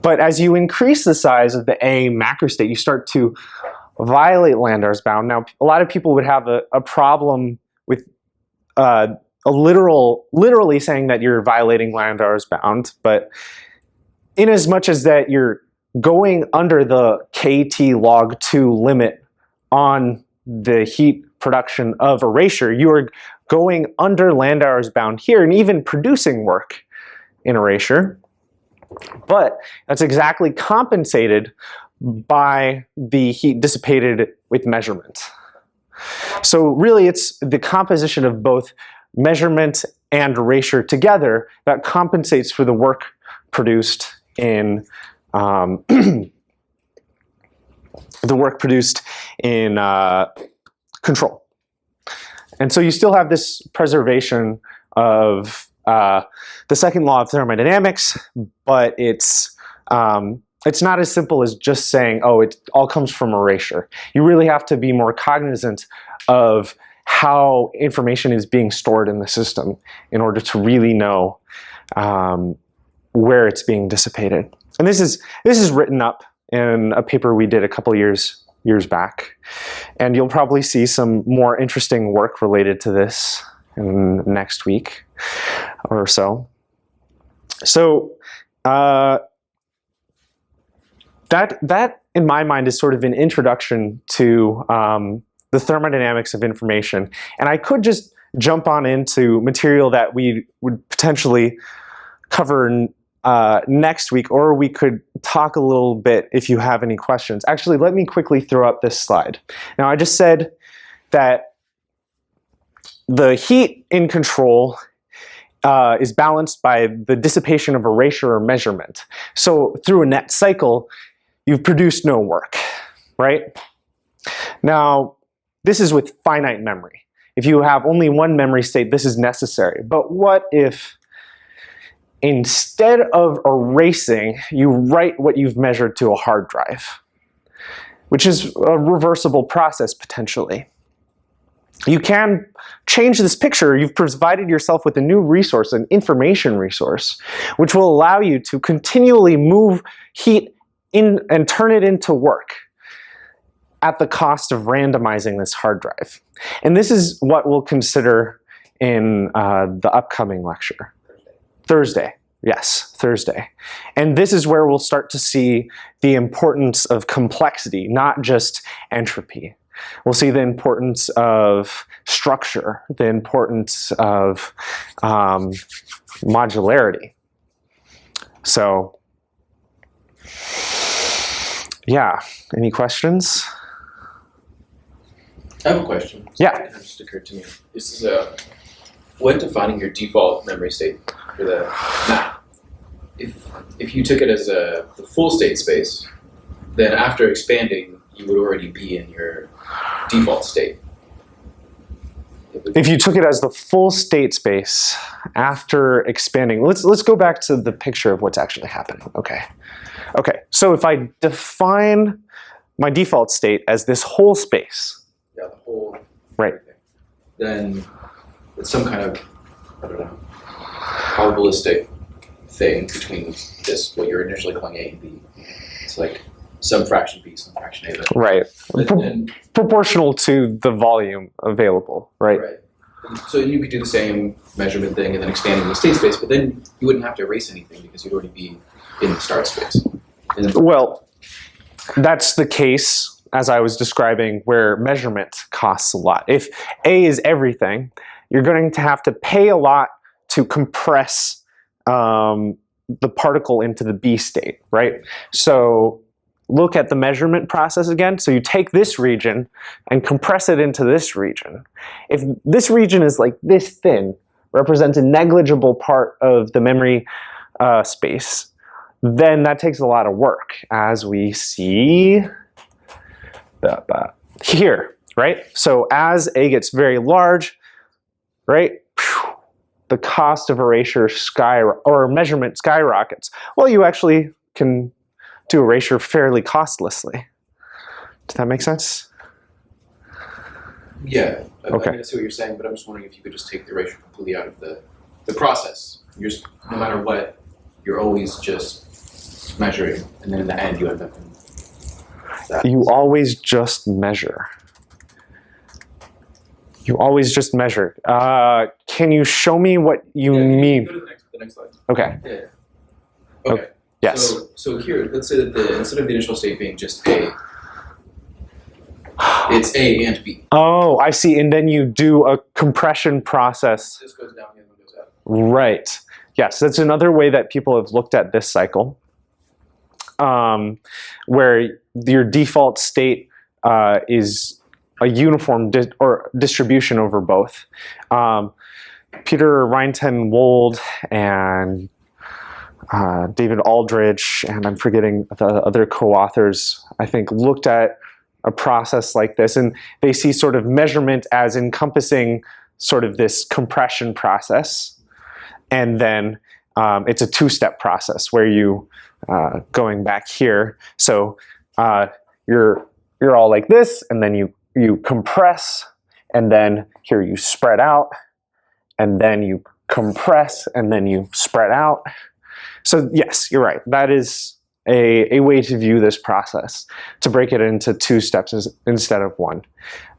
But as you increase the size of the A macro state, you start to violate Landauer's bound. Now, a lot of people would have a problem with literally saying that you're violating Landauer's bound, but in as much as that you're going under the kT log 2 limit on the heat production of erasure, you are going under Landauer's bound here and even producing work in erasure. But that's exactly compensated by the heat dissipated with measurement. So really it's the composition of both measurement and erasure together that compensates for the work produced in control. And so you still have this preservation of the second law of thermodynamics, but it's not as simple as just saying, oh, it all comes from erasure. You really have to be more cognizant of how information is being stored in the system in order to really know where it's being dissipated. And this is written up in a paper we did a couple years back. And you'll probably see some more interesting work related to this in next week or so. So that in my mind is sort of an introduction to the thermodynamics of information. And I could just jump on into material that we would potentially cover next week, or we could talk a little bit if you have any questions. Actually, let me quickly throw up this slide. Now, I just said that the heat in control is balanced by the dissipation of erasure or measurement. So through a net cycle, you've produced no work, right? Now, this is with finite memory. If you have only one memory state, this is necessary. But what if instead of erasing, you write what you've measured to a hard drive, which is a reversible process potentially? You can change this picture. You've provided yourself with a new resource, an information resource, which will allow you to continually move heat in and turn it into work at the cost of randomizing this hard drive. And this is what we'll consider in the upcoming lecture. Thursday. Yes, Thursday. And this is where we'll start to see the importance of complexity, not just entropy. We'll see the importance of structure, the importance of modularity. So, yeah, any questions? I have a question. Yeah. It just occurred to me. This is when defining your default memory state for the map. If you took it as the full state space, then after expanding, you would already be in your default state. If you took it as the full state space after expanding, let's go back to the picture of what's actually happening. Okay. So if I define my default state as this whole space, Yeah, the whole. right? then it's some kind of, I don't know, probabilistic thing between this, what you're initially calling A and B. It's like some fraction B, some fraction A. Right. And Proportional to the volume available, right? right. So you could do the same measurement thing and then expand in the state space, but then you wouldn't have to erase anything because you'd already be in the start space. And then, Well, that's the case, as I was describing, where measurement costs a lot. If A is everything, you're going to have to pay a lot to compress the particle into the B state, right? So look at the measurement process again. So you take this region and compress it into this region. If this region is like this thin, represents a negligible part of the memory space, then that takes a lot of work, as we see here, right? So as A gets very large, right, the cost of erasure measurement skyrockets. Well, you actually can do erasure fairly costlessly. Does that make sense? yeah, Okay. I mean, I see what you're saying, but I'm just wondering if you could just take the erasure completely out of the process. You're just, no matter what, you're always just measuring, and then in the end you end up in that. You always just measure. You always just measure. Can you show me what you Yeah, can you mean? go to the next slide. Okay. Yeah. Okay. Yes. So here, let's say that instead of the initial state being just A, it's A and B. Oh, I see. And then you do a compression process. This goes down, the other one goes up. Right. Yes, that's another way that people have looked at this cycle, where your default state is a uniform distribution over both. Peter Reinten-Wold and David Aldrich, and I'm forgetting the other co-authors, I think, looked at a process like this, and they see sort of measurement as encompassing sort of this compression process, and then it's a two-step process where you, going back here, so you're all like this, and then you compress, and then here you spread out, and then you compress, and then you spread out. So yes, you're right. That is a way to view this process, to break it into two steps instead of one.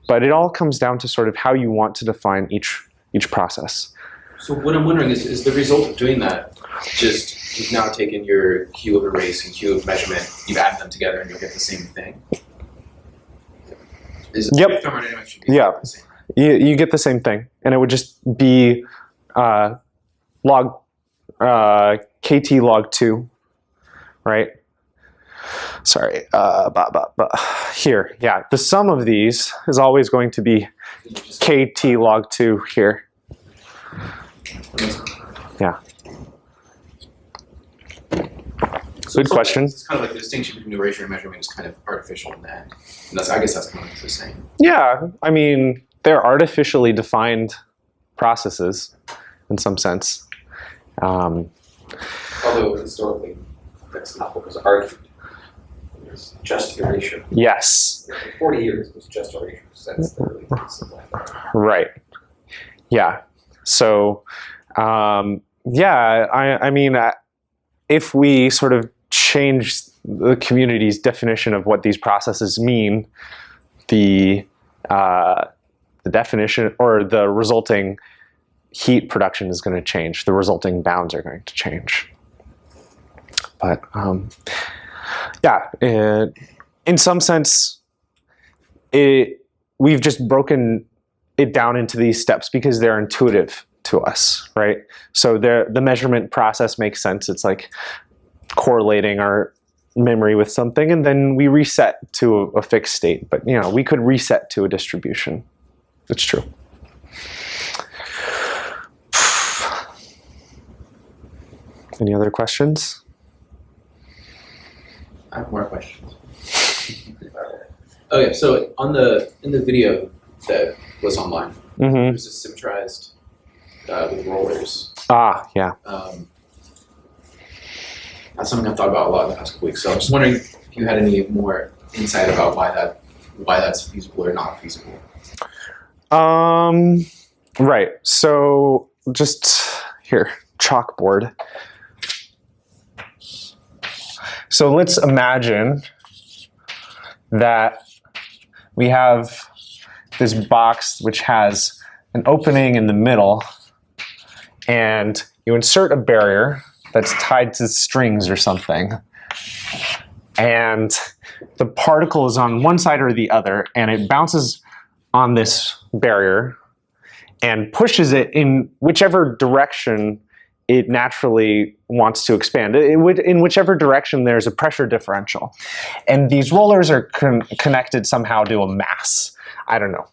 But it all comes down to sort of how you want to define each process. So what I'm wondering is the result of doing that just, you've now taken your Q of erase and Q of measurement, you've added them together and you'll get the same thing? Yep. Thermodynamics should be Yeah. the same. You get the same thing, and it would just be KT log 2, right? Sorry, here, yeah. The sum of these is always going to be KT log 2 here. Yeah. Good question. It's kind of like the distinction between erasure and measurement is kind of artificial in the end. And I guess that's kind of the same. Yeah, I mean, they're artificially defined processes in some sense. Although historically, that's not what was argued. It was just erasure. Yes. For 40 years, it was just erasure since the early days of that. Right. Yeah. So, yeah, I mean, if we sort of change the community's definition of what these processes mean, the definition or the resulting heat production is going to change. The resulting bounds are going to change. But yeah, in some sense, we've just broken it down into these steps because they're intuitive to us, right? So the measurement process makes sense. It's like correlating our memory with something, and then we reset to a fixed state. But you know, we could reset to a distribution. It's true. Any other questions? I have more questions. Okay, so in the video that was online, Mm-hmm. it was just symmetrized with rollers. Ah, yeah. That's something I've thought about a lot in the past couple weeks. So I'm just wondering if you had any more insight about why that's feasible or not feasible. Right. So just here, chalkboard. So let's imagine that we have this box which has an opening in the middle, and you insert a barrier that's tied to strings or something, and the particle is on one side or the other, and it bounces on this barrier and pushes it in whichever direction it naturally wants to expand. In whichever direction there's a pressure differential. And these rollers are connected somehow to a mass. I don't know.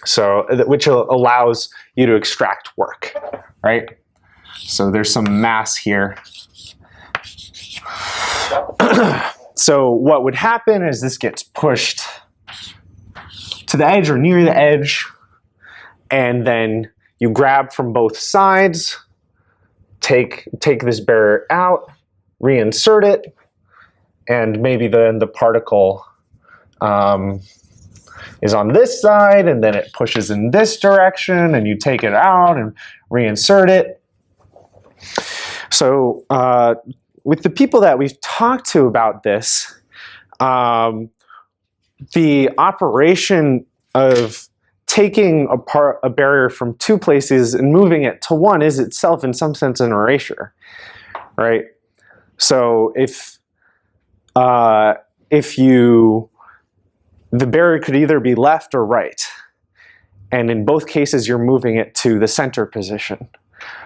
So, which allows you to extract work, right? So there's some mass here. So what would happen is this gets pushed to the edge or near the edge, and then you grab from both sides, take this barrier out, reinsert it, and maybe then the particle is on this side, and then it pushes in this direction, and you take it out and reinsert it. So with the people that we've talked to about this, the operation of taking apart a barrier from two places and moving it to one is itself, in some sense, an erasure, right? So if the barrier could either be left or right, and in both cases you're moving it to the center position.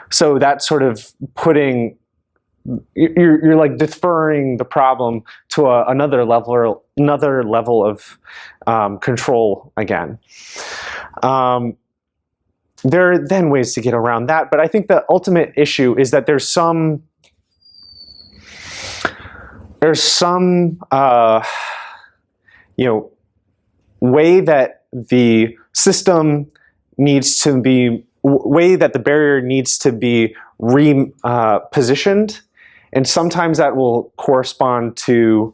So that's sort of you're like deferring the problem to another level of control again. There are then ways to get around that, but I think the ultimate issue is that there's some way that the system needs to be, way that the barrier needs to be repositioned, and sometimes that will correspond to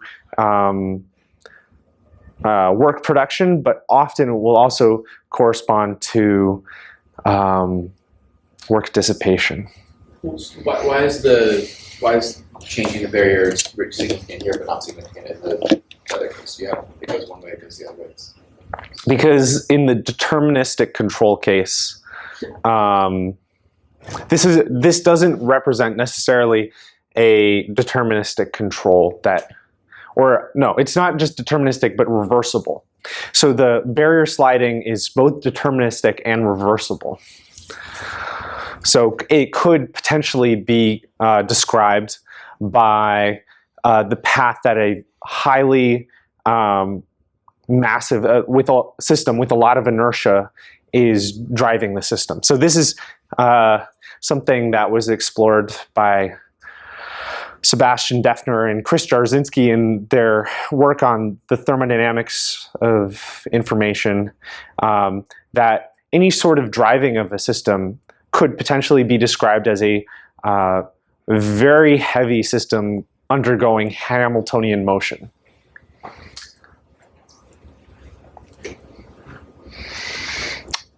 work production, but often it will also correspond to work dissipation. Why is changing the barrier significant here but not significant in the other case? Yeah, it goes one way, it goes the other way. Because in the deterministic control case, this doesn't represent necessarily a deterministic control it's not just deterministic but reversible. So the barrier sliding is both deterministic and reversible. So it could potentially be described by the path that a highly massive system with a lot of inertia is driving the system. So this is something that was explored by Sebastian Defner and Chris Jarzynski in their work on the thermodynamics of information, that any sort of driving of a system could potentially be described as a very heavy system undergoing Hamiltonian motion.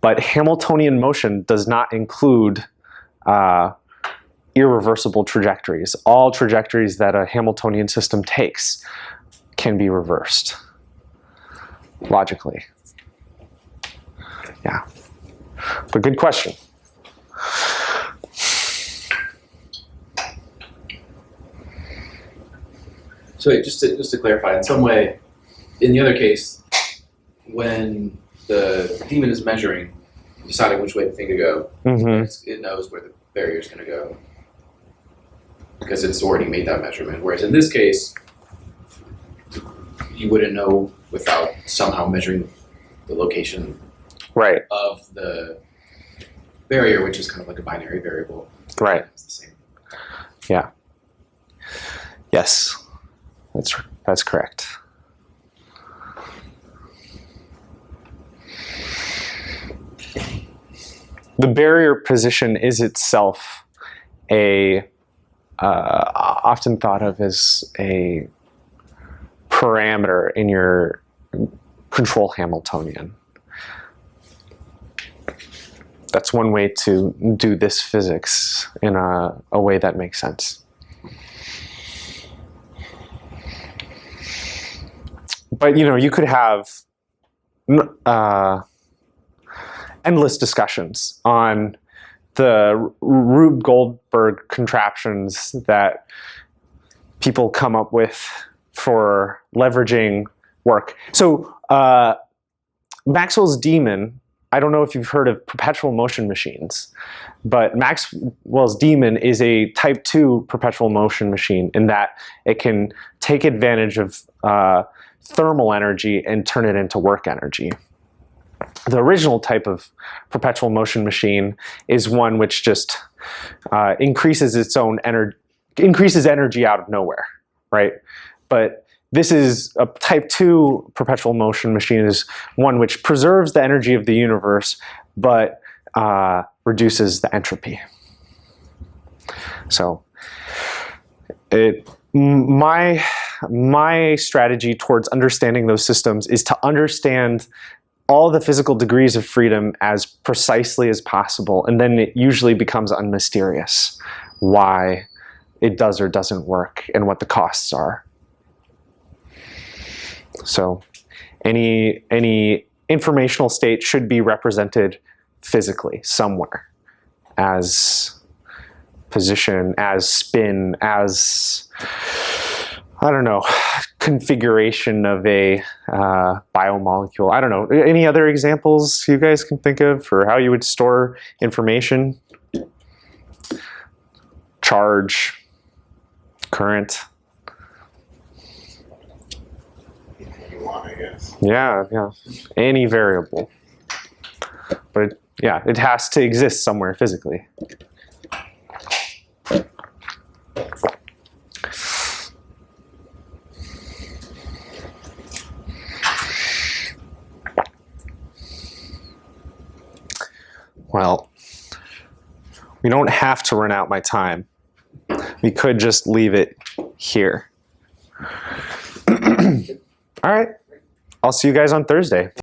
But Hamiltonian motion does not include irreversible trajectories. All trajectories that a Hamiltonian system takes can be reversed logically. Yeah, but good question. So wait, just to clarify, in some way, in the other case, when the demon is measuring, deciding which way the thing to go, it knows where the barrier is going to go because it's already made that measurement. Whereas in this case, you wouldn't know without somehow measuring the location of the barrier, which is kind of like a binary variable. Right. It's the same. Yeah. Yes. That's correct. The barrier position is itself often thought of as a parameter in your control Hamiltonian. that's one way to do this physics in a way that makes sense. But you could have endless discussions on the Rube Goldberg contraptions that people come up with for leveraging work. So Maxwell's daemon, I don't know if you've heard of perpetual motion machines, but Maxwell's daemon is a type 2 perpetual motion machine in that it can take advantage of thermal energy and turn it into work energy. The original type of perpetual motion machine is one which just increases energy out of nowhere, right? But this is a type 2 perpetual motion machine is one which preserves the energy of the universe, but reduces the entropy. So my strategy towards understanding those systems is to understand all the physical degrees of freedom as precisely as possible, and then it usually becomes unmysterious why it does or doesn't work and what the costs are. So any informational state should be represented physically somewhere as position, as spin, as, I don't know, configuration of a biomolecule. I don't know. Any other examples you guys can think of for how you would store information? Charge, current. I guess. Yeah. Any variable. But yeah, it has to exist somewhere physically. Well, we don't have to run out my time. We could just leave it here. All right. I'll see you guys on Thursday.